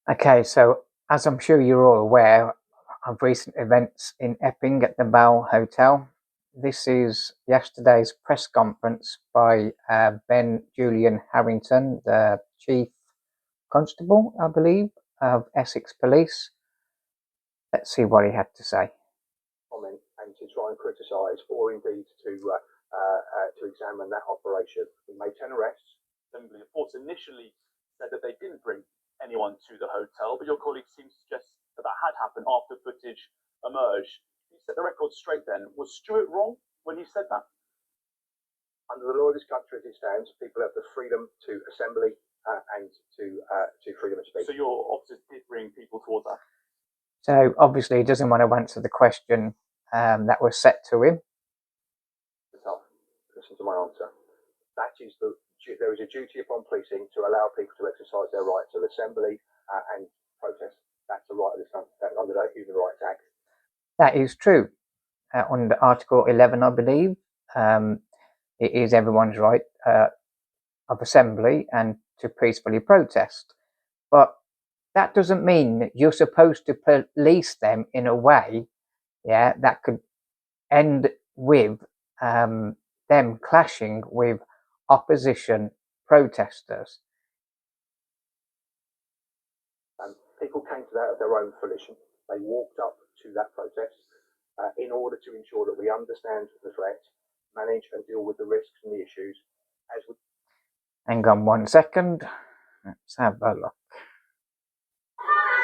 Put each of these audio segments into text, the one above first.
Okay, so as I'm sure you're all aware of recent events in Epping at the Bell Hotel, this is yesterday's press conference by Ben Julian Harrington, the Chief Constable, I believe, of Essex Police. Let's see what he had to say. Comment and to try and criticise, or indeed to examine that operation. We made 10 arrests. The reports initially said that they didn't bring anyone to the hotel, but your colleague seems to suggest that that had happened after footage emerged. You set the record straight then. Was Stuart wrong when he said that? Under the law of this country as it stands, people have the freedom to assembly and to freedom of speech. So your officers did bring people towards that? So obviously he doesn't want to answer the question that was set to him. Listen to my answer. There is a duty upon policing to allow people to exercise their rights of assembly and protest. That's the right of this country, under the Human Rights Act. That is true. Under Article 11, I believe, it is everyone's right of assembly and to peacefully protest. But that doesn't mean that you're supposed to police them in a way, that could end with them clashing with opposition protesters. People came to that of their own volition. They walked up to that protest in order to ensure that we understand the threat, manage and deal with the risks and the issues as we... Hang on one second. Let's have a look.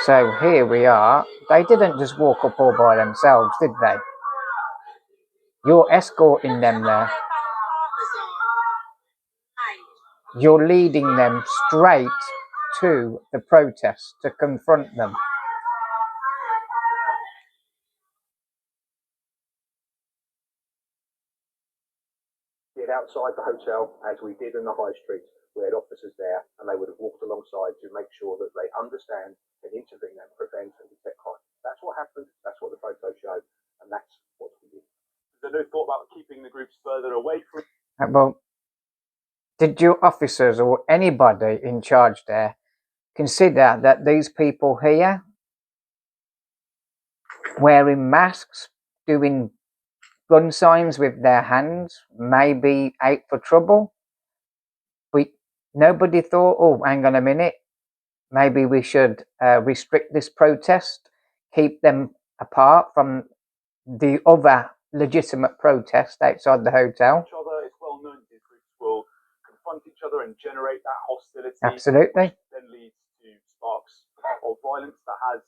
So here we are. They didn't just walk up all by themselves, did they? You're escorting them there. You're leading them straight to the protest to confront them. Outside the hotel, as we did in the high street, we had officers there and they would have walked alongside to make sure that they understand and intervene and prevent and detect crime. That's what happened, that's what the photos show, and that's what we did. Is there no thought about keeping the groups further away from... Well, did your officers or anybody in charge there consider that these people here wearing masks, doing gun signs with their hands, may be out for trouble? Nobody thought, oh, hang on a minute, maybe we should restrict this protest, keep them apart from the other legitimate protest outside the hotel. It's well known these groups will confront each other and generate that hostility. Absolutely. Which then leads to sparks of violence that has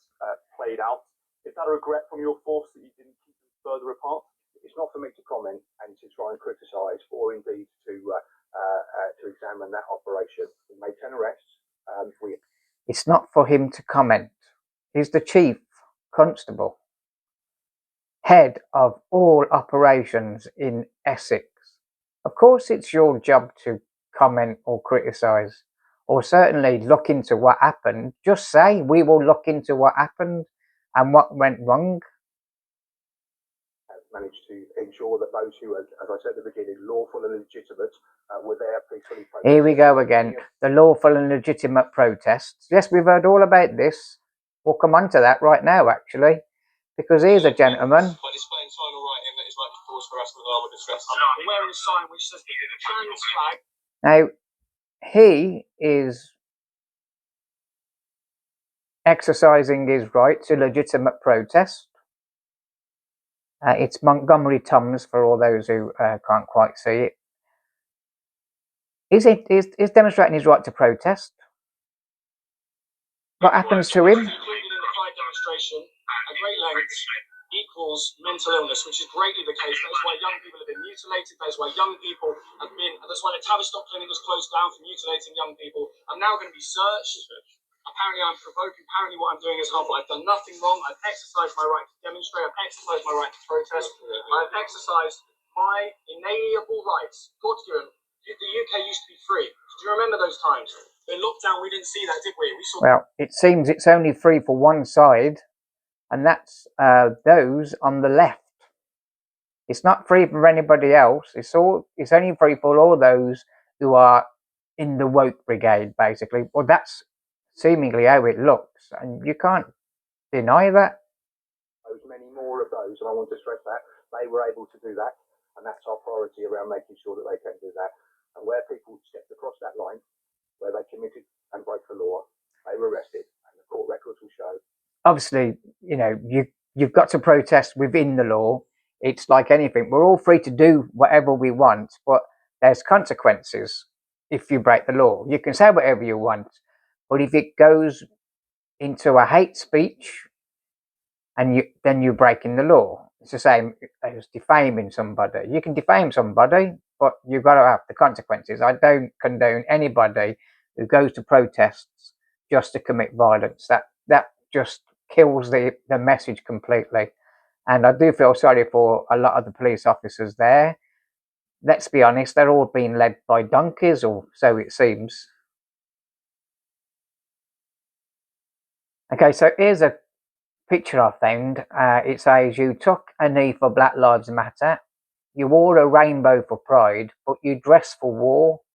played out. Is that a regret from your force that you didn't keep them further apart? It's not for me to comment and to try and criticise or indeed to examine that operation. We made 10 arrests. It's not for him to comment. He's the Chief Constable, head of all operations in Essex. Of course it's your job to comment or criticise, or certainly look into what happened. Just say, we will look into what happened and what went wrong. Managed to ensure that those who, as I said at the beginning, lawful and legitimate, were there peacefully protesting. Here we go again, the lawful and legitimate protests. Yes, we've heard all about this. We'll come on to that right now, actually, because here's a gentleman. By displaying sign or writing that is likely to cause harassment, alarm, or distress. I'm wearing a sign which says trans flag. Now, he is exercising his right to legitimate protest. It's Montgomery Toms for all those who can't quite see it. He's demonstrating his right to protest. What happens to him? Demonstration at great lengths equals mental illness, which is greatly the case. That's why young people have been mutilated. That's why young people have been. That's why the Tavistock Clinic was closed down for mutilating young people. I'm now going to be searched. Apparently I'm provoking, apparently what I'm doing is harmful. I've done nothing wrong. I've exercised my right to demonstrate. I've exercised my right to protest. I've exercised my inalienable rights. The UK used to be free. Do you remember those times? In lockdown, we didn't see that, did we? Well, it seems it's only free for one side, and that's those on the left. It's not free for anybody else. It's only free for all those who are in the woke brigade, basically. Well, that's seemingly how it looks, and you can't deny that. There's many more of those, and I want to stress that they were able to do that, and that's our priority around making sure that they can do that. And where people stepped across that line, where they committed and broke the law, they were arrested, and the court records will show. Obviously, you've got to protest within the law. It's like anything. We're all free to do whatever we want, but there's consequences if you break the law. You can say whatever you want, but if it goes into a hate speech and then you're breaking the law. It's the same as defaming somebody. You can defame somebody, but you've got to have the consequences. I don't condone anybody who goes to protests just to commit violence. That just kills the message completely. And I do feel sorry for a lot of the police officers there. Let's be honest, they're all being led by donkeys, or so it seems. Okay, so here's a picture I found. It says, "You took a knee for Black Lives Matter. You wore a rainbow for pride, but you dress for war.